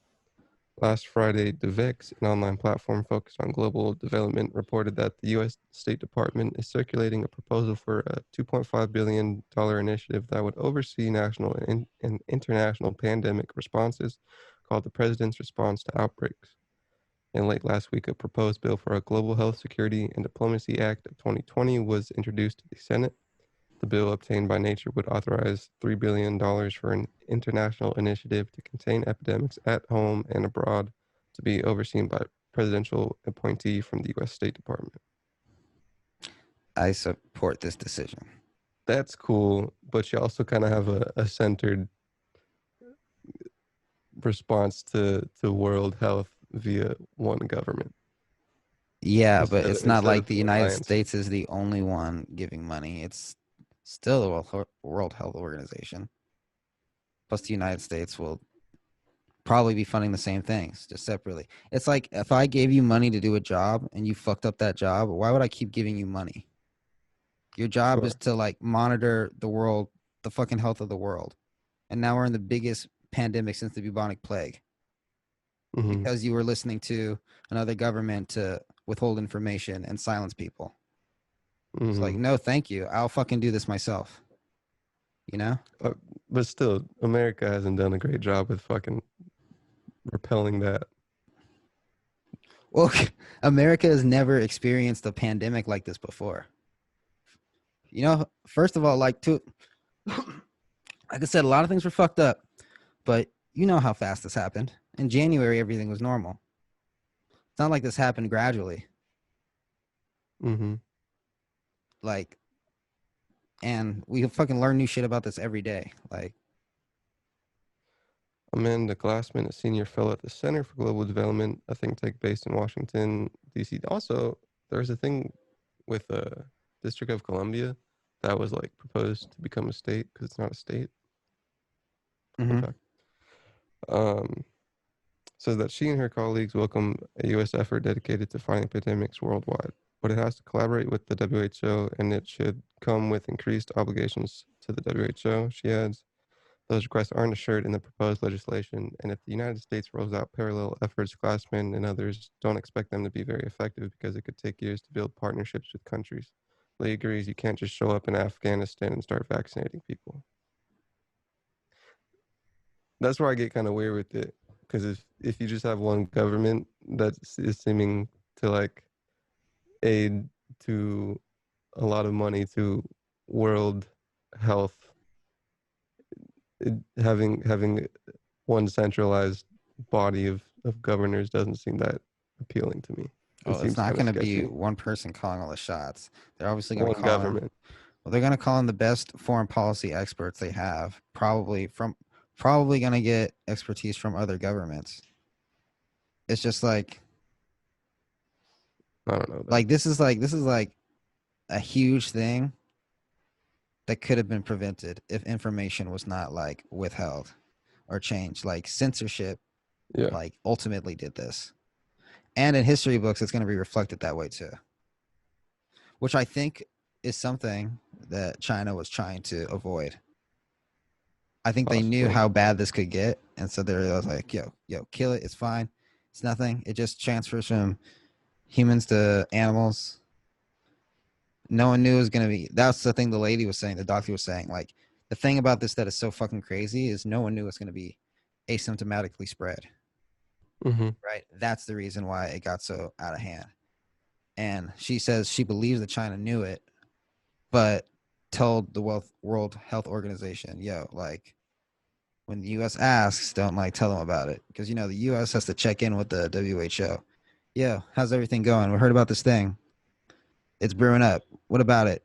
Last Friday, DeVix, an online platform focused on global development, reported that the U.S. State Department is circulating a proposal for a $2.5 billion initiative that would oversee national and international pandemic responses called the President's Response to Outbreaks. And late last week, a proposed bill for a Global Health Security and Diplomacy Act of 2020 was introduced to the Senate. The bill obtained by Nature would authorize $3 billion for an international initiative to contain epidemics at home and abroad to be overseen by a presidential appointee from the U.S. State Department. I support this decision. That's cool, but you also kind of have a centered response to world health via one government. Yeah, but it's not Instead like of the the United alliance. States is the only one giving money. It's still the World Health Organization. Plus, the United States will probably be funding the same things, just separately. It's like if I gave you money to do a job and you fucked up that job, why would I keep giving you money? Your job is Sure. to like monitor the world, the fucking health of the world. And now we're in the biggest pandemic since the bubonic plague Hmm. because you were listening to another government to withhold information and silence people. It's like, Hmm. no, thank you. I'll fucking do this myself. You know? But still, America hasn't done a great job with fucking repelling that. Well, America has never experienced a pandemic like this before. You know, first of all, like I said, a lot of things were fucked up, but you know how fast this happened. In January, everything was normal. It's not like this happened gradually. Hmm. Like, and we fucking learn new shit about this every day. Like, Amanda Glassman, a senior fellow at the Center for Global Development, a think tank based in Washington, D.C. Also, there's a thing with District of Columbia that was like proposed to become a state because it's not a state. Fun mhm. fact. Um, says that she and her colleagues welcome a U.S. effort dedicated to fighting pandemics worldwide, but it has to collaborate with the WHO and it should come with increased obligations to the WHO, she adds. Those requests aren't assured in the proposed legislation, and if the United States rolls out parallel efforts, Glassman and others don't expect them to be very effective because it could take years to build partnerships with countries. Lee agrees you can't just show up in Afghanistan and start vaccinating people. That's where I get kind of weird with it, because if you just have one government that is seeming to like aid to a lot of money to world health, having one centralized body of governors doesn't seem that appealing to me. Oh, it's seems not kind of going to be sketchy. one person calling all the shots. They're obviously going to One call in. government. Well, they're going to call in the best foreign policy experts they have. Probably going to get expertise from other governments. It's just like I don't know. Though. this is like a huge thing that could have been prevented if information was not like withheld or changed. Like censorship, Yeah. like ultimately did this. And in history books, it's going to be reflected that way too, which I think is something that China was trying to avoid. I think they knew Possibly. how bad this could get, and so they were like, yo, kill it. It's fine. It's nothing. It just transfers from humans to animals. No one knew it was going to be. That's the thing the lady was saying, the doctor was saying. Like, the thing about this that is so fucking crazy is no one knew it's going to be asymptomatically spread. Mm-hmm. Right? That's the reason why it got so out of hand. And she says she believes that China knew it, but told the World Health Organization, yo, like, when the U.S. asks, don't like tell them about it, because the U.S. has to check in with the WHO. Yeah, how's everything going? We heard about this thing. It's brewing up. What about it?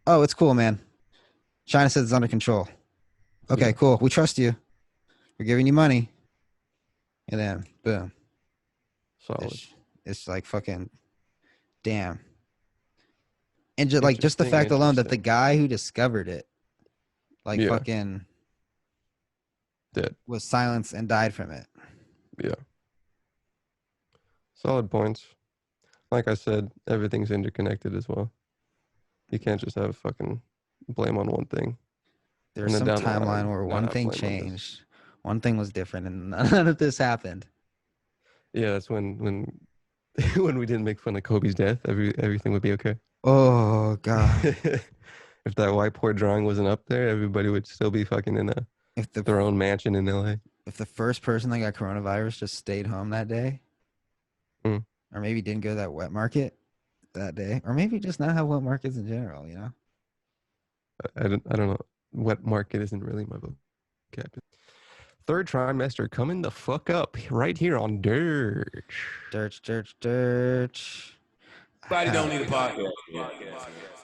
Oh, it's cool, man. China says it's under control. Okay, Yeah. cool. We trust you. We're giving you money. And then, boom. Solid. It's like fucking damn. And just the fact alone that the guy who discovered it, like Yeah. fucking Dead. was silenced and died from it. Yeah. Solid points. Like I said, everything's interconnected as well. You can't just have fucking blame on one thing. There's some timeline where one thing changed, one thing was different, and none of this happened. Yeah, that's when when we didn't make fun of Kobe's death, everything would be okay. Oh god! If that whiteboard drawing wasn't up there, everybody would still be fucking in their own mansion in LA. If the first person that got coronavirus just stayed home that day, or maybe didn't go to that wet market that day, or maybe just not have wet markets in general, I don't know. Wet market isn't really my vocabulary. Third trimester coming the fuck up right here on Dirt. Dirt. Everybody don't need a podcast.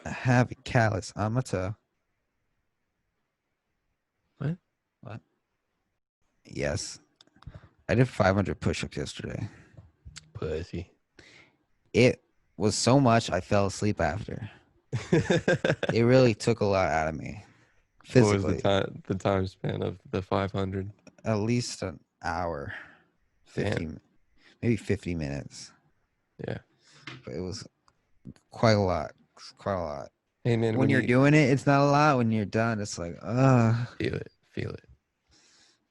I have a callus on my toe. What? Yes. I did 500 push-ups yesterday. Pussy. It was so much I fell asleep after. It really took a lot out of me. Physically. What was the time span of the 500? At least an hour. 50, maybe 50 minutes. Yeah. But it was quite a lot. Hey man, when you're doing it, it's not a lot. When you're done, it's like, feel it.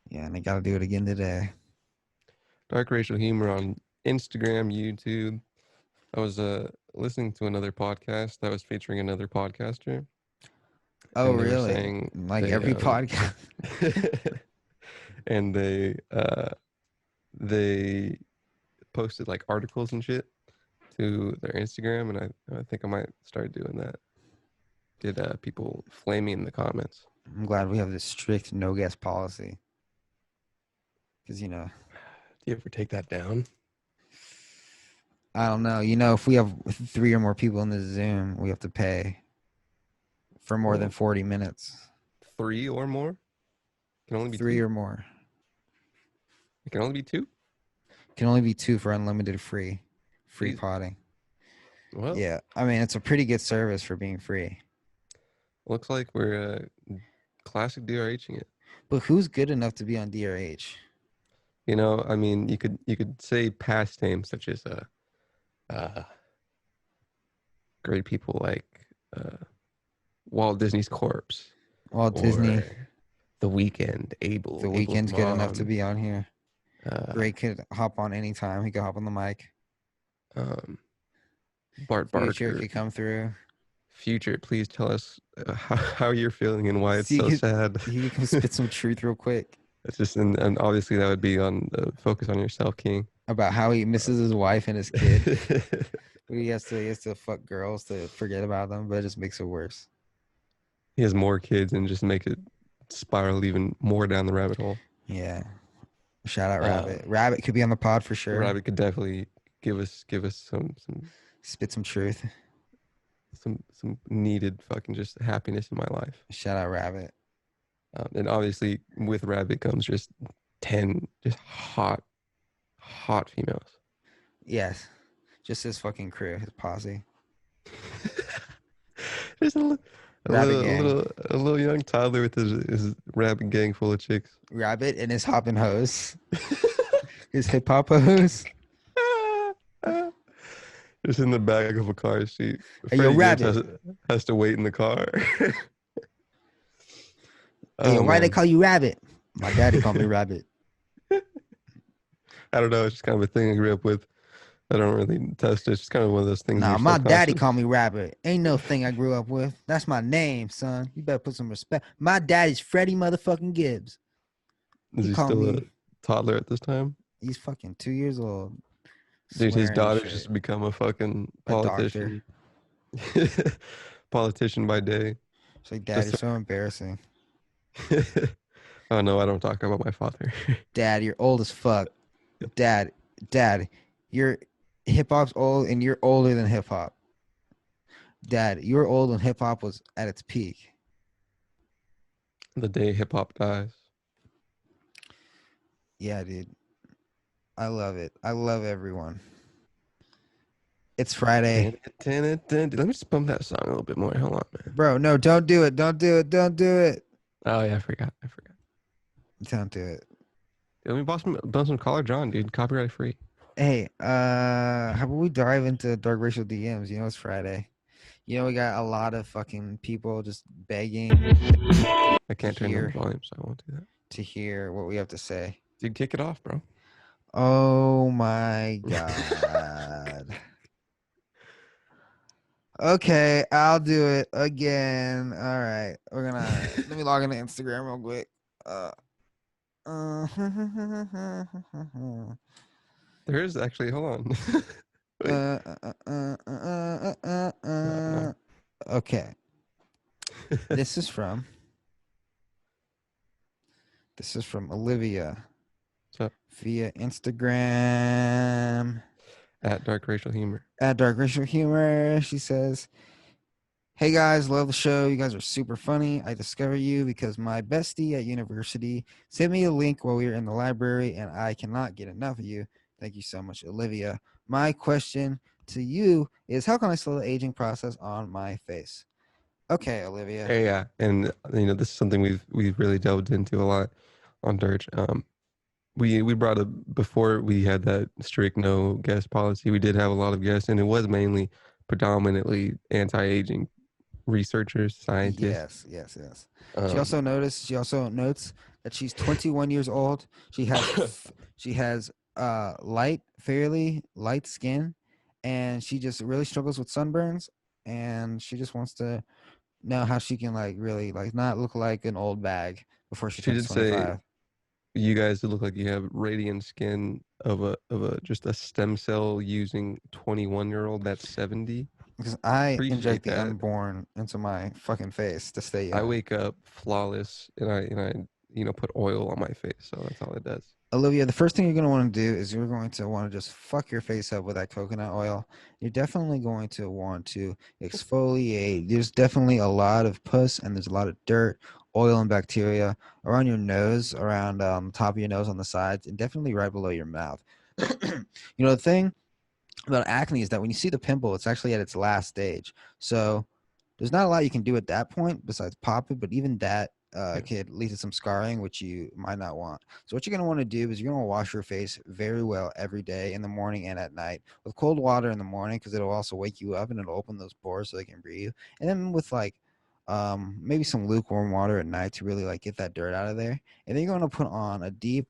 Yeah, and I gotta do it again today. Dark Racial Humor on Instagram, YouTube. I was listening to another podcast that was featuring another podcaster. Oh, really? Like every podcast. And they posted like articles and shit to their Instagram, and I think I might start doing that. Get people flame me in the comments. I'm glad we have this strict no guest policy. Because Do you ever take that down? I don't know. If we have 3 or more people in the Zoom, we have to pay for more than 40 minutes. 3 or more? Can only be 3 2? or more. It can only be 2? Can only be 2 for unlimited free Jeez. potting. Well, yeah. I mean, it's a pretty good service for being free. Looks like we're classic DRHing it. But who's good enough to be on DRH? I mean, you could say past names such as great people like Walt Disney's corpse. Walt Disney. The Weeknd. Abel. The Weeknd's good enough to be on here. Drake could hop on anytime. He could hop on the mic. Bart Barker. Future could come through. Future, please tell us how you're feeling and why it's so sad. He can spit some truth real quick. It's just, and obviously that would be on focus on yourself, King. About how he misses his wife and his kid. he has to fuck girls to forget about them, but it just makes it worse. He has more kids and just make it spiral even more down the rabbit hole. Yeah. Shout out Rabbit. Rabbit could be on the pod for sure. Rabbit could definitely give us some Spit some truth. some needed fucking just happiness in my life. Shout out Rabbit. And obviously with Rabbit comes just 10 just hot females. Yes. Just his fucking crew, his posse. There's a Rabbit gang. little young toddler with his rabbit gang full of chicks. Rabbit and his hopping hose. His hip hop hose. Just in the back of a car seat. Hey, yo, Freddie Gibbs Rabbit. has to wait in the car. Hey, Oh, why they man. call you Rabbit? My daddy called me Rabbit. I don't know. It's just kind of a thing I grew up with. I don't really test it. It's just kind of one of those things. Nah, you're my daddy subconscious. called me Rabbit. Ain't no thing I grew up with. That's my name, son. You better put some respect. My daddy's Freddie motherfucking Gibbs. Is he called still a me- toddler at this time? He's fucking 2 years old. Dude, his Swearing and daughter's shit. just become a fucking A doctor. politician. Politician by day. It's like, Dad, Just- you're so embarrassing. Oh no, I don't talk about my father. Dad, you're old as fuck. Dad, you're hip hop's old and you're older than hip hop. Dad, you were old when hip hop was at its peak. The day hip hop dies. Yeah, dude. I love it. I love everyone. It's Friday. Let me just bump that song a little bit more. Hold on, man. Bro, no, don't do it. Don't do it. Don't do it. Oh yeah, I forgot. Don't do it. Let me bump some Caller John, dude. Copyright free. Hey, how about we dive into dark racial DMs? You know it's Friday. You know we got a lot of fucking people just begging I can't turn down Here. the volume, so I won't do that. to hear what we have to say. Dude, kick it off, bro. Oh my god. Okay, I'll do it again. All right, we're gonna let me log into Instagram real quick. There is actually. Hold on. Okay. This is from Olivia What's up? via Instagram. At Dark Racial Humor. At Dark Racial Humor. She says, "Hey guys, love the show. You guys are super funny. I discovered you because my bestie at university sent me a link while we were in the library, and I cannot get enough of you. Thank you so much, Olivia. My question to you is, how can I slow the aging process on my face?" Okay, Olivia. Yeah, and this is something we've really delved into a lot on Dirge. We brought up before we had that strict no guest policy. We did have a lot of guests, and it was mainly predominantly anti-aging researchers, scientists. Yes. Um, She also notes that she's 21 years old. She has fairly light skin, and she just really struggles with sunburns, and she just wants to know how she can really not look like an old bag before she She turns did say 25. you guys look like you have radiant skin of a just a stem cell using 21-year-old that's 70. Because I appreciate inject the that. unborn into my fucking face to stay young. I wake up flawless, and I put oil on my face, so that's all it does. Olivia, the first thing you're going to want to do is you're going to want to just fuck your face up with that coconut oil. You're definitely going to want to exfoliate. There's definitely a lot of pus and there's a lot of dirt, oil, and bacteria around your nose, around the top of your nose, on the sides, and definitely right below your mouth. The thing about acne is that when you see the pimple, it's actually at its last stage. So there's not a lot you can do at that point besides pop it, but even that could lead to some scarring, which you might not want. So what you're going to want to do is you're going to wash your face very well every day, in the morning and at night, with cold water in the morning, because it'll also wake you up and it'll open those pores so they can breathe. And then with maybe some lukewarm water at night to really get that dirt out of there. And then you're going to put on a deep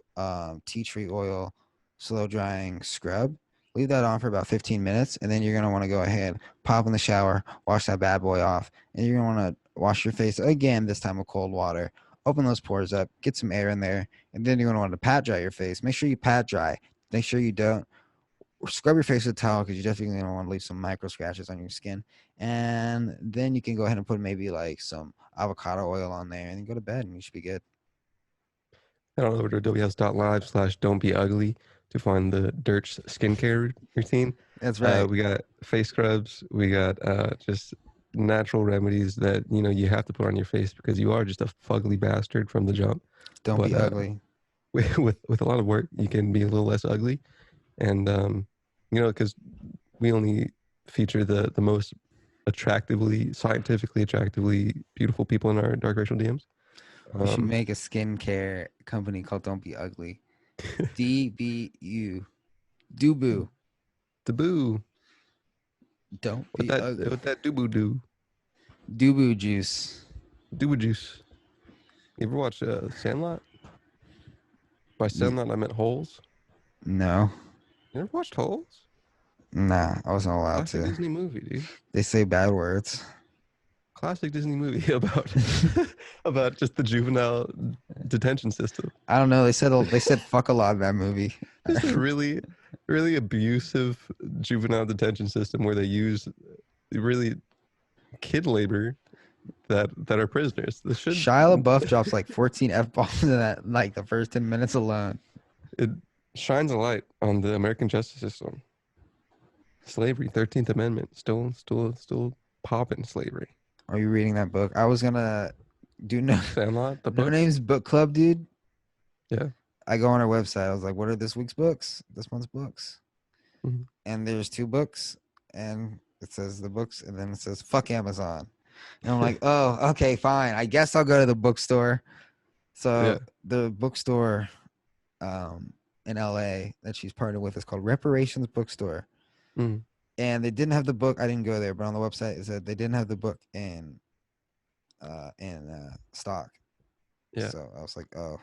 tea tree oil slow drying scrub. Leave that on for about 15 minutes, and then you're going to want to go ahead, pop in the shower, wash that bad boy off, and you're going to want to wash your face again, this time with cold water. Open those pores up, get some air in there, and then you're going to want to pat dry your face. Make sure you pat dry. Make sure you don't scrub your face with a towel, because you're definitely going to want to leave some micro scratches on your skin. And then you can go ahead and put maybe some avocado oil on there, and then go to bed, and you should be good. Head on over to adobehouse.live/don'tbeugly to find the Dirt's skincare routine. That's right. We got face scrubs. We got just natural remedies that you have to put on your face because you are just a fugly bastard from the jump. Don't But be ugly. with a lot of work, you can be a little less ugly, and because we only feature the most scientifically attractively beautiful people in our Dark Racial DMs. We should make a skincare company called Don't Be Ugly. DBU. Dubu. Taboo. Don't What be ugly. that doo do? Dubu juice. Doo juice. You ever watch Sandlot? By Sandlot, I meant Holes. No. You ever watched Holes? Nah, I wasn't allowed Classic to. Disney movie, dude. They say bad words. Classic Disney movie about just the juvenile detention system. I don't know. They said fuck a lot in that movie. Just a really, really abusive juvenile detention system where they use really kid labor that are prisoners. This should Shia LaBeouf drops like 14 F-bombs in that, like the first 10 minutes alone. It shines a light on the American justice system. Slavery, 13th Amendment, still popping slavery. Are you reading that book? I was gonna do Sandlot, the No book. Name's Book Club, dude. Yeah. I go on our website. I was like, what are this week's books? This month's books. Mhm. And there's 2 books, and it says the books, and then it says fuck Amazon. And I'm like, oh, okay, fine. I guess I'll go to the bookstore. So Yeah. the bookstore in LA that she's partnered with is called Reparations Bookstore. Mhm. And they didn't have the book. I didn't go there, but on the website it said they didn't have the book in stock. Yeah. So I was like, oh.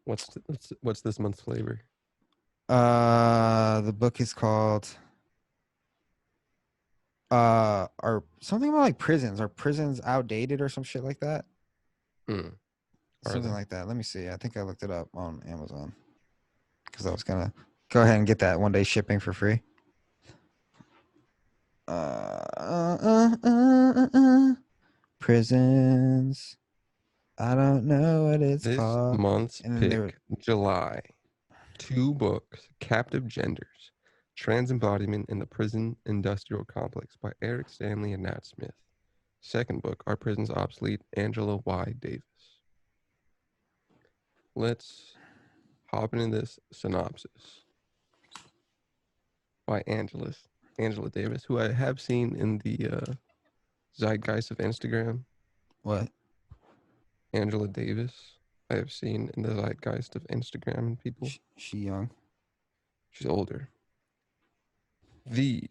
What's this month's flavor? The book is called or something about like prisons. Are prisons outdated or some shit like that? Mm. Are Something they? like that. Let me see. I think I looked it up on Amazon because I was gonna go ahead and get that 1-day shipping for free. Prisons. I don't know what it's This called. month's And then pick, July. 2 books, Captive Genders, Trans Embodiment in the Prison Industrial Complex by Eric Stanley and Nat Smith. Second book, Are Prisons Obsolete? Angela Y. Davis. Let's hop into this synopsis by Angela Davis, who I have seen in the zeitgeist of Instagram. What? Angela Davis, I have seen in the zeitgeist of Instagram and people. She young. She's older. The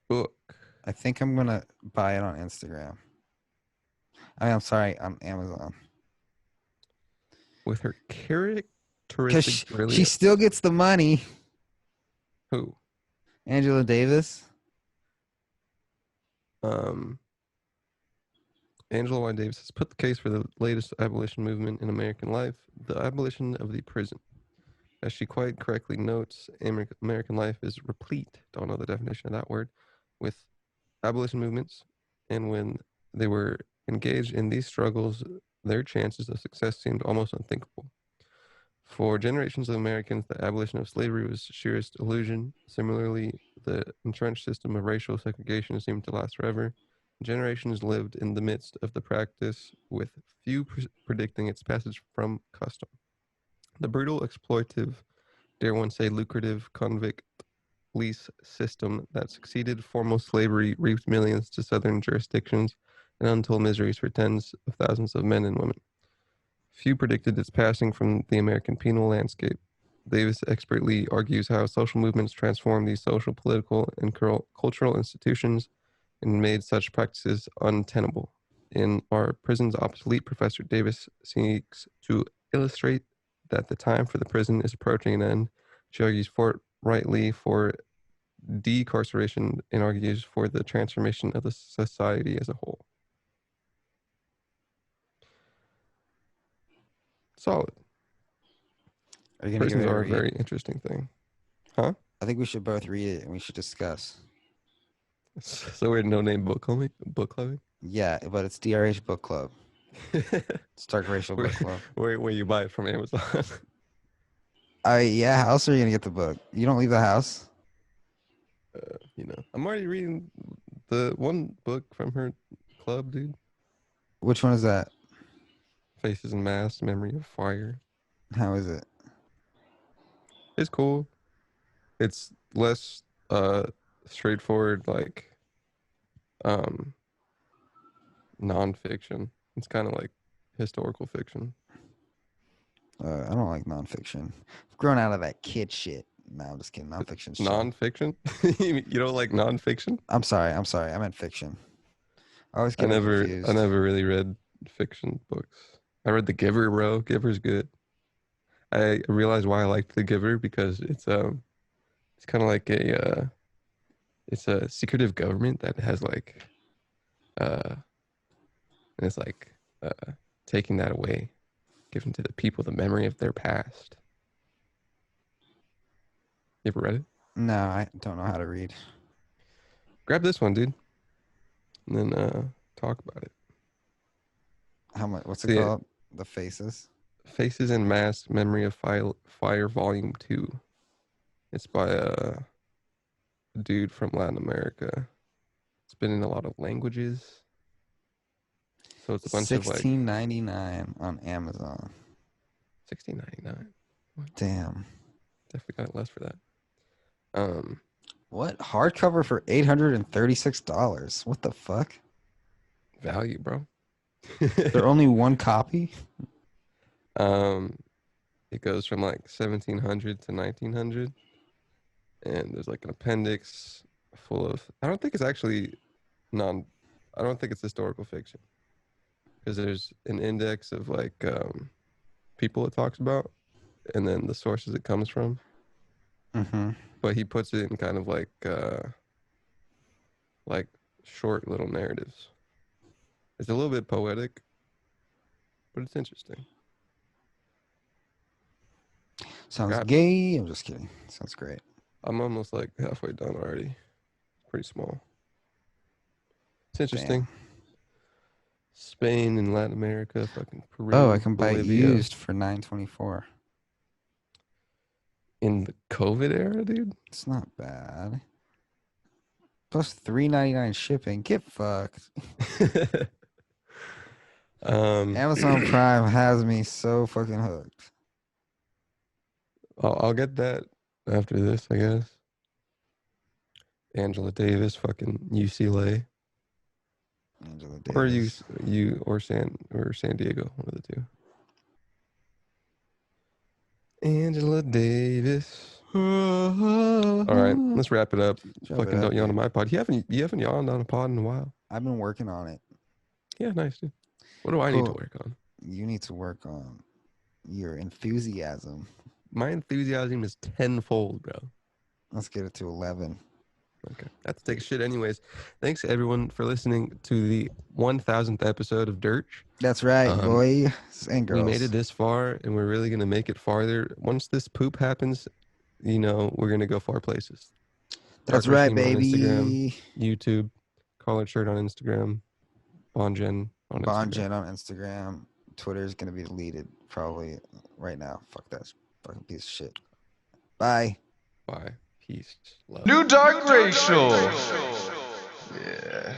book. I think I'm gonna buy it on Instagram. I'm sorry, on Amazon. With her characteristic Because brilliance. she still gets the money. Who? Angela Davis. Angela Y. Davis has put the case for the latest abolition movement in American life, the abolition of the prison. As she quite correctly notes, American life is replete, don't know the definition of that word, with abolition movements, and when they were engaged in these struggles, their chances of success seemed almost unthinkable. For generations of Americans, the abolition of slavery was sheerest illusion. Similarly, the entrenched system of racial segregation seemed to last forever. Generations lived in the midst of the practice, with few predicting its passage from custom. The brutal, exploitive, dare one say lucrative convict lease system that succeeded formal slavery reaped millions to southern jurisdictions and untold miseries for tens of thousands of men and women. Few predicted its passing from the American penal landscape. Davis expertly argues how social movements transformed these social, political, and cultural institutions and made such practices untenable. In Are Prisons Obsolete? Professor Davis seeks to illustrate that the time for the prison is approaching an end. She argues forthrightly for decarceration and argues for the transformation of the society as a whole. Solid. Are you gonna give Prisons it a are a read? very interesting thing. Huh? I think we should both read it and we should discuss. So we're no name book clubbing? Yeah, but it's DRH Book Club. It's Dark Racial where, Book Club. where you buy it from Amazon. Yeah. How else are you gonna get the book? You don't leave the house. I'm already reading the one book from her club, dude. Which one is that? Faces and Masks, Memory of Fire. How is it? It's cool. It's less straightforward, like nonfiction. It's kind of like historical fiction. I don't like nonfiction. I've grown out of that kid shit. No, I'm just kidding. Nonfiction's chill. Nonfiction? You don't like nonfiction? I'm sorry. I meant fiction. I always I get it never confused. really read fiction books. I read The Giver, bro. Giver's good. I realized why I liked The Giver because it's kind of like it's a secretive government that has like and it's like taking that away, giving to the people the memory of their past. You ever read it? No, I don't know how to read. Grab this one, dude, and then talk about it. How much? What's it See it. called? The Faces. Faces and Masks, Memory of Fire, Volume 2. It's by a dude from Latin America. It's been in a lot of languages. So it's a bunch of like $16.99 on Amazon. $16.99. Damn. Definitely got less for that. What hardcover for $836? What the fuck? Value, bro. There only one copy. It goes from like 1700 to 1900, and there's like an appendix full of. I don't think it's actually I don't think it's historical fiction, because there's an index of like people it talks about, and then the sources it comes from. Mm-hmm. But he puts it in kind of like short little narratives. It's a little bit poetic, but it's interesting. Sounds Grab it. gay. I'm just kidding. Sounds great. I'm almost like halfway done already. It's pretty small. It's interesting. Damn. Spain and Latin America, fucking Peru. Oh, I can buy it Bolivia. used for $9.24. In the COVID era, dude. It's not bad. Plus $3.99 shipping. Get fucked. Amazon Prime has me so fucking hooked. I'll get that after this, I guess. Angela Davis, fucking UCLA, Angela or Davis. San Diego, one of the two. Angela Davis. All right, let's wrap it up. Wrap Fucking it up, don't yawn on dude. my pod. You haven't yawned on a pod in a while. I've been working on it. Yeah, nice, dude. What do I need to Cool. work on? You need to work on your enthusiasm. My enthusiasm is tenfold, bro. Let's get it to 11. Okay, that's take a shit anyways. Thanks everyone for listening to the 1000th episode of Dirge. That's right, boys and girls. We made it this far, and we're really gonna make it farther. Once this poop happens, we're gonna go far places. That's Dark right, Regime on baby. Instagram, YouTube, Collared Shirt on Instagram, Bongen on Instagram. Bongen on Instagram. Twitter is gonna be deleted probably right now. Fuck that fucking piece of shit. Bye. Bye. Peace. Love. New Dark Racial. Yeah.